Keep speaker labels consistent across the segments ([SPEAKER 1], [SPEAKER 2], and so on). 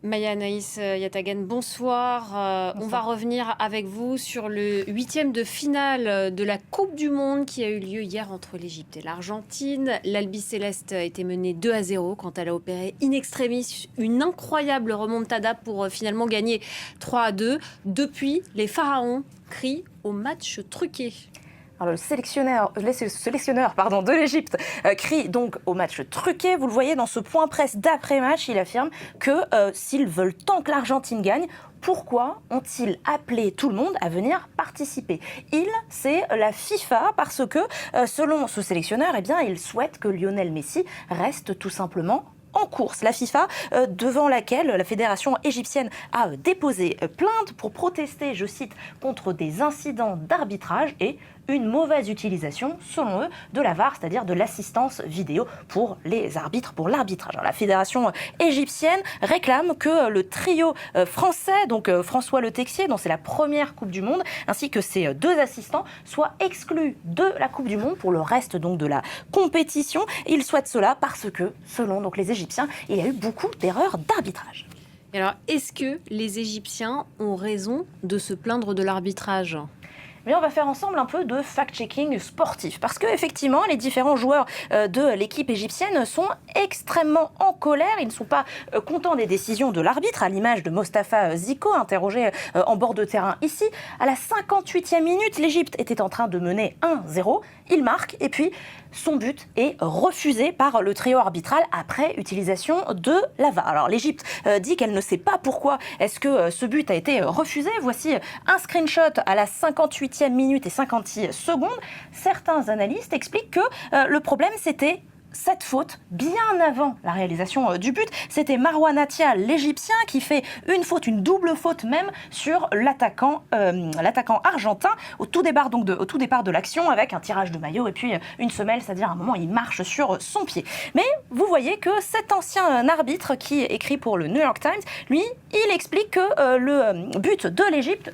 [SPEAKER 1] Maya Anaïs Yatagan, bonsoir. On va revenir avec vous sur le huitième de finale de la Coupe du Monde qui a eu lieu hier entre l'Égypte et l'Argentine. L'Albi Céleste a été menée 2-0 quand elle a opéré in extremis une incroyable remontada pour finalement gagner 3-2. Depuis, les Pharaons crient au match truqué.
[SPEAKER 2] Alors, le sélectionneur de l'Égypte crie donc au match truqué. Vous le voyez dans ce point presse d'après-match, il affirme que s'ils veulent tant que l'Argentine gagne, pourquoi ont-ils appelé tout le monde à venir participer ? C'est la FIFA parce que, selon ce sélectionneur, eh bien, il souhaite que Lionel Messi reste tout simplement en course. La FIFA, devant laquelle la fédération égyptienne a déposé plainte pour protester, je cite, contre des incidents d'arbitrage et une mauvaise utilisation, selon eux, de la VAR, c'est-à-dire de l'assistance vidéo pour les arbitres, pour l'arbitrage. Alors, la fédération égyptienne réclame que le trio français, donc François Le Texier, dont c'est la première Coupe du Monde, ainsi que ses deux assistants, soient exclus de la Coupe du Monde pour le reste donc de la compétition. Ils souhaitent cela parce que, selon donc les Égyptiens, il y a eu beaucoup d'erreurs d'arbitrage.
[SPEAKER 1] Et alors, est-ce que les Égyptiens ont raison de se plaindre de l'arbitrage ?
[SPEAKER 2] Mais on va faire ensemble un peu de fact-checking sportif. Parce qu'effectivement, les différents joueurs de l'équipe égyptienne sont extrêmement en colère. Ils ne sont pas contents des décisions de l'arbitre, à l'image de Mostafa Ziko, interrogé en bord de terrain ici. À la 58e minute, l'Égypte était en train de mener 1-0. Il marque et puis son but est refusé par le trio arbitral après utilisation de la VAR. Alors l'Égypte dit qu'elle ne sait pas pourquoi est-ce que ce but a été refusé. Voici un screenshot à la 58e minute et 56 secondes. Certains analystes expliquent que le problème c'était cette faute bien avant la réalisation du but. C'était Marwan Attia, l'Égyptien, qui fait une faute, une double faute même, sur l'attaquant argentin au tout départ de l'action, avec un tirage de maillot et puis une semelle, c'est-à-dire à un moment il marche sur son pied. Mais vous voyez que cet ancien arbitre qui écrit pour le New York Times, lui, il explique que le but de l'Égypte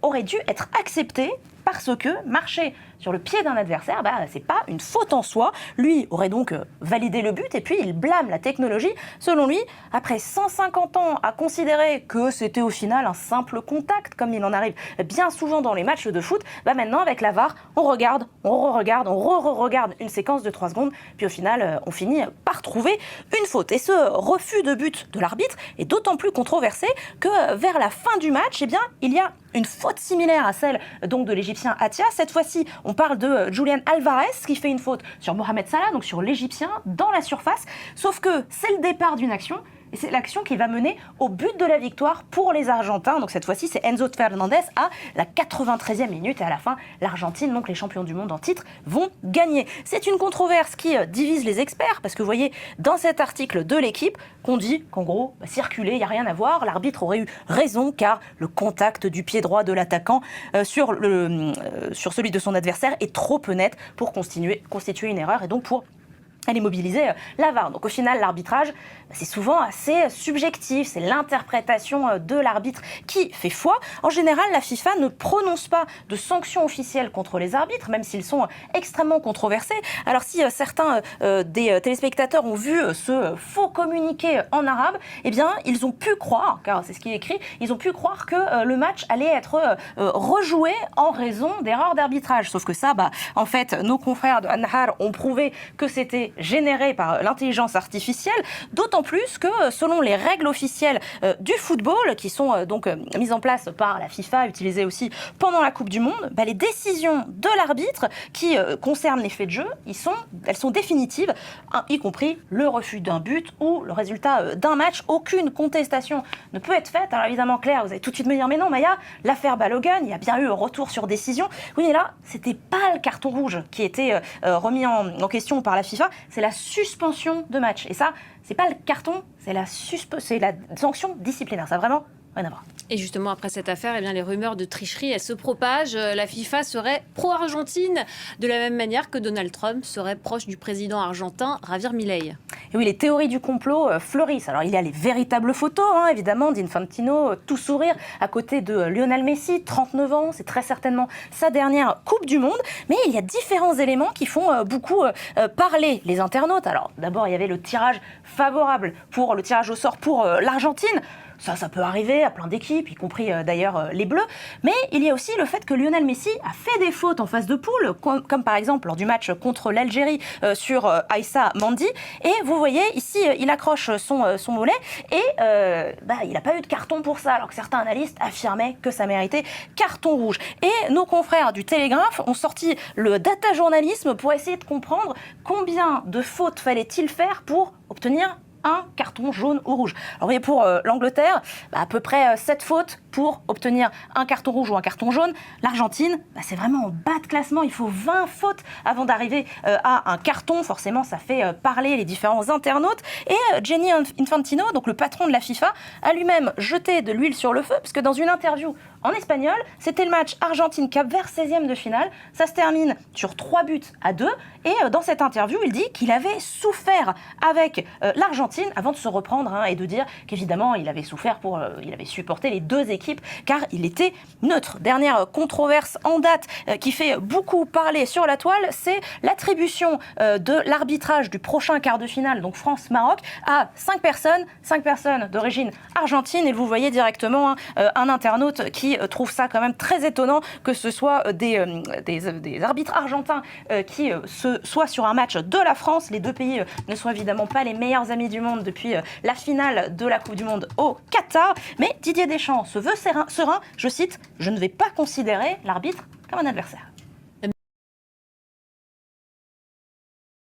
[SPEAKER 2] aurait dû être accepté parce que marcher sur le pied d'un adversaire, c'est pas une faute en soi. Lui aurait donc validé le but et puis il blâme la technologie. Selon lui, après 150 ans à considérer que c'était au final un simple contact, comme il en arrive bien souvent dans les matchs de foot, maintenant avec la VAR, on regarde, on re-regarde, on re-regarde une séquence de 3 secondes, puis au final, on finit par trouver une faute. Et ce refus de but de l'arbitre est d'autant plus controversé que vers la fin du match, il y a une faute similaire à celle donc de l'Égyptien Attia. Cette fois-ci, on parle de Julian Alvarez qui fait une faute sur Mohamed Salah, donc sur l'Égyptien, dans la surface. Sauf que c'est le départ d'une action. Et c'est l'action qui va mener au but de la victoire pour les Argentins. Donc cette fois-ci, c'est Enzo Fernandez à la 93e minute. Et à la fin, l'Argentine, donc les champions du monde en titre, vont gagner. C'est une controverse qui divise les experts. Parce que vous voyez, dans cet article de l'équipe, qu'on dit qu'en gros, circuler, il n'y a rien à voir. L'arbitre aurait eu raison car le contact du pied droit de l'attaquant sur celui de son adversaire est trop peu net pour constituer une erreur. Et donc pour aller mobiliser la VAR. Donc au final, l'arbitrage, c'est souvent assez subjectif. C'est l'interprétation de l'arbitre qui fait foi. En général, la FIFA ne prononce pas de sanctions officielles contre les arbitres, même s'ils sont extrêmement controversés. Alors si certains des téléspectateurs ont vu ce faux communiqué en arabe, ils ont pu croire, car c'est ce qui est écrit, ils ont pu croire que le match allait être rejoué en raison d'erreurs d'arbitrage. Sauf que ça, en fait, nos confrères de An-Nahar ont prouvé que c'était généré par l'intelligence artificielle, d'autant plus que selon les règles officielles du football, qui sont donc mises en place par la FIFA, utilisées aussi pendant la Coupe du Monde, les décisions de l'arbitre qui concernent les faits de jeu, elles sont définitives, y compris le refus d'un but ou le résultat d'un match. Aucune contestation ne peut être faite. Alors évidemment, Claire, vous allez tout de suite me dire, mais non, Maya, l'affaire Balogun, il y a bien eu un retour sur décision. Oui, mais là, c'était pas le carton rouge qui était remis en question par la FIFA, c'est la suspension de match. Et ça, c'est pas le carton, c'est la sanction disciplinaire. Ça a vraiment rien à voir.
[SPEAKER 1] Et justement, après cette affaire, eh bien, les rumeurs de tricherie, elles se propagent. La FIFA serait pro-Argentine, de la même manière que Donald Trump serait proche du président argentin Javier Milei.
[SPEAKER 2] Et oui, les théories du complot fleurissent. Alors, il y a les véritables photos, évidemment, d'Infantino, tout sourire, à côté de Lionel Messi, 39 ans, c'est très certainement sa dernière Coupe du Monde. Mais il y a différents éléments qui font beaucoup parler les internautes. Alors, d'abord, il y avait le tirage favorable pour le tirage au sort pour l'Argentine. Ça peut arriver à plein d'équipes, y compris d'ailleurs les Bleus. Mais il y a aussi le fait que Lionel Messi a fait des fautes en phase de poule, comme par exemple lors du match contre l'Algérie sur Aïssa Mandi. Et vous voyez, ici, il accroche son mollet et il n'a pas eu de carton pour ça, alors que certains analystes affirmaient que ça méritait carton rouge. Et nos confrères du Télégraphe ont sorti le data journalisme pour essayer de comprendre combien de fautes fallait-il faire pour obtenir un carton jaune ou rouge. Alors vous voyez, pour l'Angleterre, à peu près 7 fautes pour obtenir un carton rouge ou un carton jaune. L'Argentine, c'est vraiment en bas de classement. Il faut 20 fautes avant d'arriver à un carton. Forcément, ça fait parler les différents internautes. Et Gianni Infantino, donc le patron de la FIFA, a lui-même jeté de l'huile sur le feu, parce que dans une interview en espagnol, c'était le match Argentine-Cap-Vert, 16e de finale. Ça se termine sur 3-2. Et dans cette interview, il dit qu'il avait souffert avec l'Argentine avant de se reprendre et de dire qu'évidemment, il avait souffert il avait supporté les deux équipes car il était neutre. Dernière controverse en date qui fait beaucoup parler sur la toile, c'est l'attribution de l'arbitrage du prochain quart de finale, donc France-Maroc, à 5 personnes d'origine argentine. Et vous voyez directement un internaute qui trouve ça quand même très étonnant que ce soit des arbitres argentins qui soient sur un match de la France. Les deux pays ne sont évidemment pas les meilleurs amis du monde depuis la finale de la Coupe du Monde au Qatar. Mais Didier Deschamps se veut serein, je cite, « Je ne vais pas considérer l'arbitre comme un adversaire ».